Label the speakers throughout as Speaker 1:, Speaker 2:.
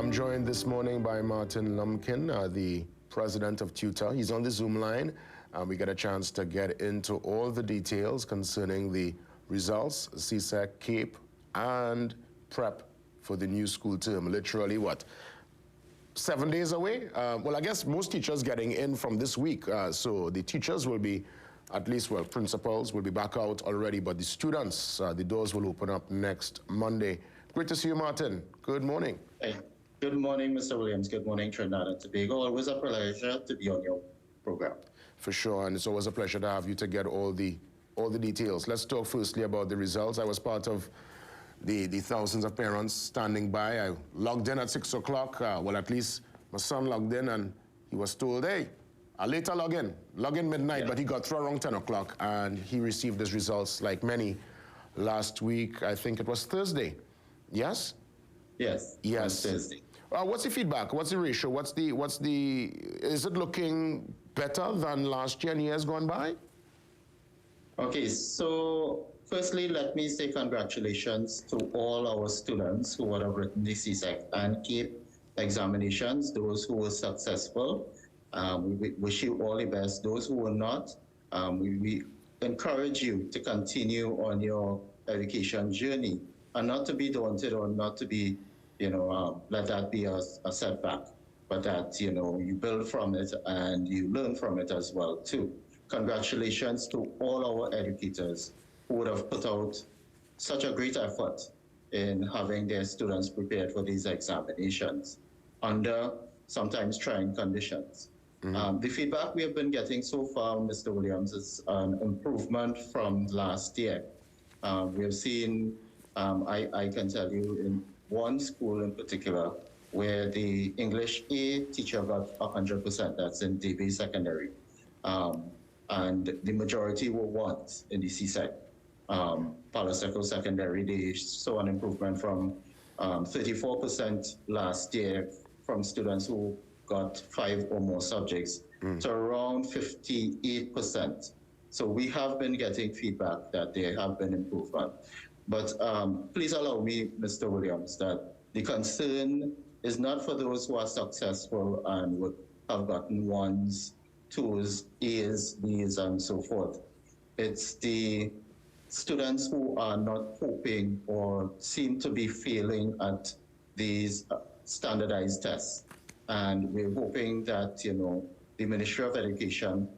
Speaker 1: I'm joined this morning by Martin Lumpkin, the president of Tutor. He's on the Zoom line. We get a chance to get into all the details concerning the results, CSEC, CAPE, and prep for the new school term. Literally, what, 7 days away? Well, I guess most teachers getting in from this week. So the teachers will be, at least, well, principals will be back out already, but the students, the doors will open up next Monday. Great to see you, Martin. Good morning.
Speaker 2: Hey. Good morning, Mr. Williams. Good morning, Trinidad and Tobago. Always a pleasure to be on your program. For sure, and it's always a pleasure to have you to get all the details. Let's talk firstly about the results. I was part of the thousands of parents standing by. I logged in at 6 o'clock. Well, at least my son logged in, and he was told, hey, I'll later log in midnight, yeah. But he got through around 10 o'clock, and he received his results like many last week. I think it was Thursday. Yes? Yes. Yes. Thursday. What's the feedback? What's the ratio? Is it looking better than last year and years gone by?
Speaker 3: Okay, so firstly, let me say congratulations to all our students who would have written the CSEC and CAPE examinations, those who were successful. We wish you all the best. Those who were not, we encourage you to continue on your education journey and not to be daunted or not to be, let that be a setback, but that, you build from it and you learn from it as well, too. Congratulations to all our educators who would have put out such a great effort in having their students prepared for these examinations under sometimes trying conditions. Mm-hmm. The feedback we have been getting so far, Mr. Williams, is an improvement from last year. We have seen, I can tell you, in one school in particular, where the English A teacher got 100%, that's in DB Secondary. And the majority were ones in the CSEC. Palo Secondary, they saw an improvement from 34% last year from students who got 5 or more subjects to around 58%. So we have been getting feedback that there have been improvement. But please allow me, Mr. Williams, that the concern is not for those who are successful and would have gotten 1s, 2s, A's, B's, and so forth. It's the students who are not coping or seem to be failing at these standardized tests. And we're hoping that, the Ministry of Education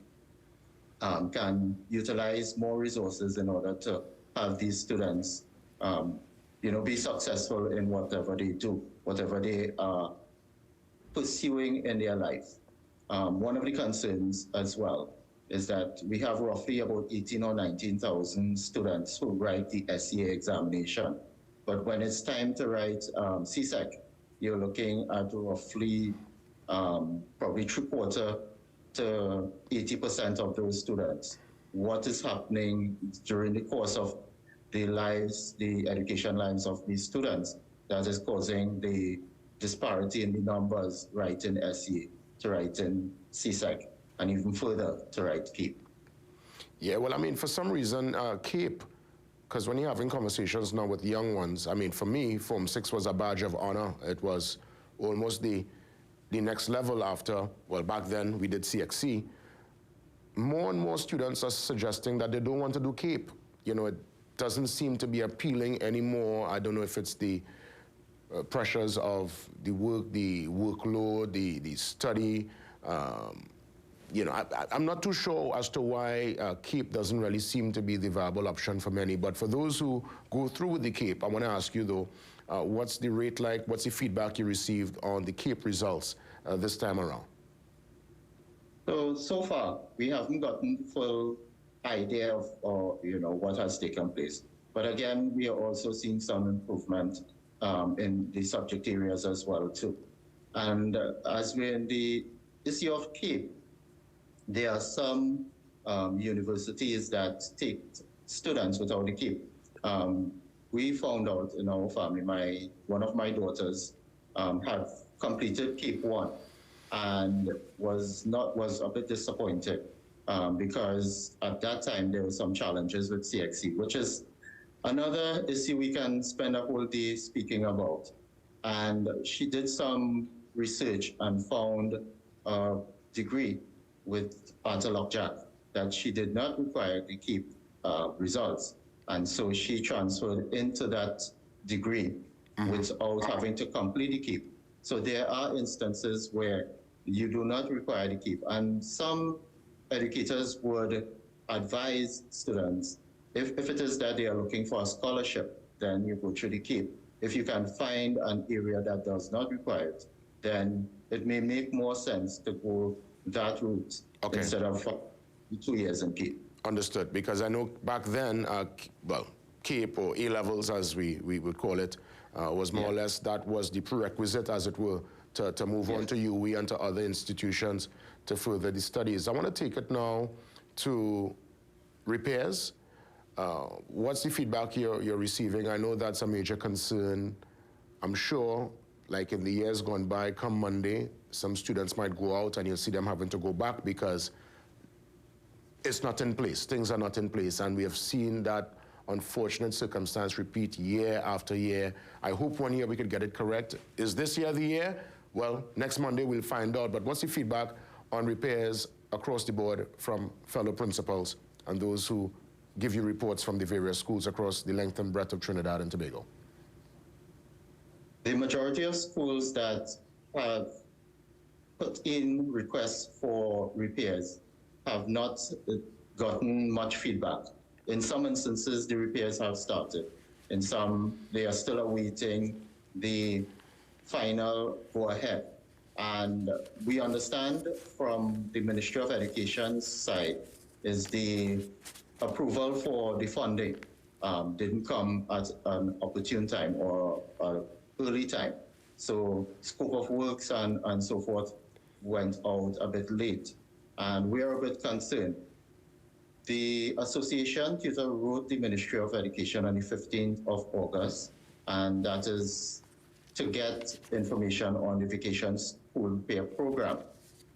Speaker 3: can utilize more resources in order to have these students, be successful in whatever they do, whatever they are pursuing in their life. One of the concerns as well is that we have roughly about 18 or 19,000 students who write the SEA examination. But when it's time to write CSEC, you're looking at roughly probably 3/4 to 80% of those students. What is happening during the course of the education lives of these students that is causing the disparity in the numbers writing SEA to writing CSEC, and even further to write CAPE?
Speaker 1: Yeah, well, for some reason, CAPE, because when you're having conversations now with young ones, for me, Form 6 was a badge of honor. It was almost the next level after, well, back then we did CXC. More and more students are suggesting that they don't want to do CAPE. It doesn't seem to be appealing anymore. I don't know if it's the pressures of the workload, the study. I'm not too sure as to why CAPE doesn't really seem to be the viable option for many. But for those who go through with the CAPE, I want to ask you, though, what's the rate like? What's the feedback you received on the CAPE results this time around?
Speaker 3: So far, we haven't gotten full idea of what has taken place. But again, we are also seeing some improvement in the subject areas as well, too. And as we're in the issue of CAPE, there are some universities that take students without the CAPE. We found out in our family, one of my daughters had completed CAPE 1 and was a bit disappointed because at that time there were some challenges with CXC, which is another issue we can spend a whole day speaking about. And she did some research and found a degree with Arthur Lockjack that she did not require to keep results. And so she transferred into that degree without having to complete the keep. So there are instances where you do not require the keep. And some educators would advise students, if it is that they are looking for a scholarship, then you go through the keep. If you can find an area that does not require it, then it may make more sense to go that route instead of 2 years in keep.
Speaker 1: Understood, because I know back then, well, CAPE or A-levels as we would call it, was more or less, that was the prerequisite, as it were, to move on to UE and to other institutions to further the studies. I want to take it now to repairs. What's the feedback you're receiving? I know that's a major concern. I'm sure, like in the years gone by, come Monday, some students might go out and you'll see them having to go back because it's not in place. Things are not in place. And we have seen that unfortunate circumstance repeat year after year. I hope one year we could get it correct. Is this year the year? Well, next Monday we'll find out. But what's the feedback on repairs across the board from fellow principals and those who give you reports from the various schools across the length and breadth of Trinidad and Tobago?
Speaker 3: The majority of schools that have put in requests for repairs have not gotten much feedback. In some instances, the repairs have started. In some, they are still awaiting the final go-ahead. And we understand from the Ministry of Education's side is the approval for the funding didn't come at an opportune time or early time. So scope of works and so forth went out a bit late. And we are a bit concerned. The association tutor wrote the Ministry of Education on the 15th of August, and that is to get information on the vacation school repair program.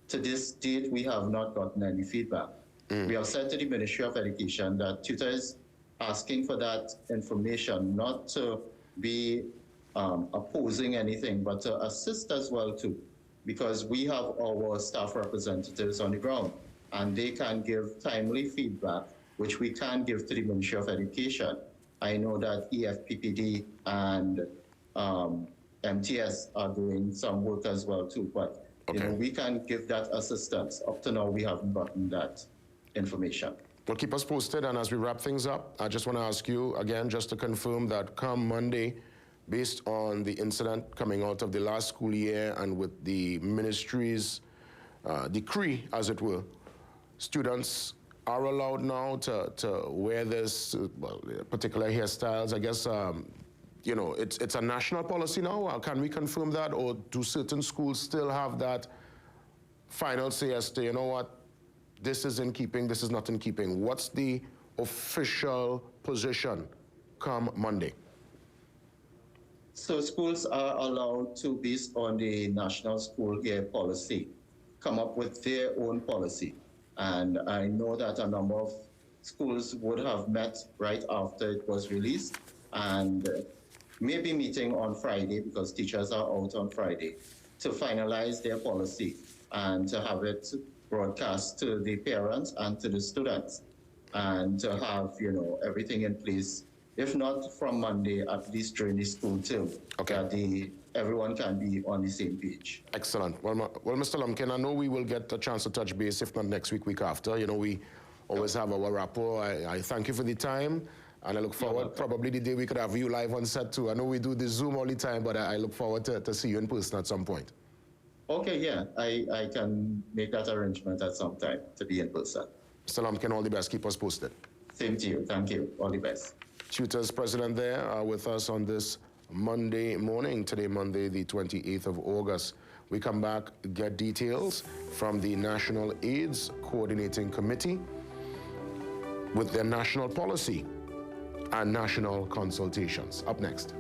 Speaker 3: To this date, we have not gotten any feedback. We have said to the Ministry of Education that tutor is asking for that information, not to be opposing anything, but to assist as well too, because we have our staff representatives on the ground, and they can give timely feedback, which we can give to the Ministry of Education. I know that EFPPD and MTS are doing some work as well too, but you know, we can give that assistance. Up to now, we haven't gotten that information.
Speaker 1: Well, keep us posted, and as we wrap things up, I just want to ask you again, just to confirm that come Monday, based on the incident coming out of the last school year and with the ministry's decree, as it were, students are allowed now to wear this particular hairstyles. I guess, you know, it's a national policy now. Can we confirm that, or do certain schools still have that final say as to, you know what, this is in keeping, this is not in keeping? What's the official position come Monday?
Speaker 3: So schools are allowed to, based on the National School Year Policy, come up with their own policy. And I know that a number of schools would have met right after it was released and maybe meeting on Friday, because teachers are out on Friday, to finalize their policy and to have it broadcast to the parents and to the students, and to have, you know, everything in place, if not from Monday, at least during the school term, that everyone can be on the same page.
Speaker 1: Excellent. Well, Mr. Lumpkin, I know we will get a chance to touch base, if not next week, week after. You know, we always have our rapport. I thank you for the time, and I look forward, probably the day we could have you live on set too. I know we do the Zoom all the time, but I look forward to see you in person at some point.
Speaker 3: Okay, yeah, I can make that arrangement at some time to be in person.
Speaker 1: Mr. Lumpkin, all the best. Keep us posted.
Speaker 3: Same to you. Thank you. All the best.
Speaker 1: Tutors president there with us on this Monday morning. Today, Monday, the 28th of August. We come back, get details from the National AIDS Coordinating Committee with their national policy and national consultations. Up next.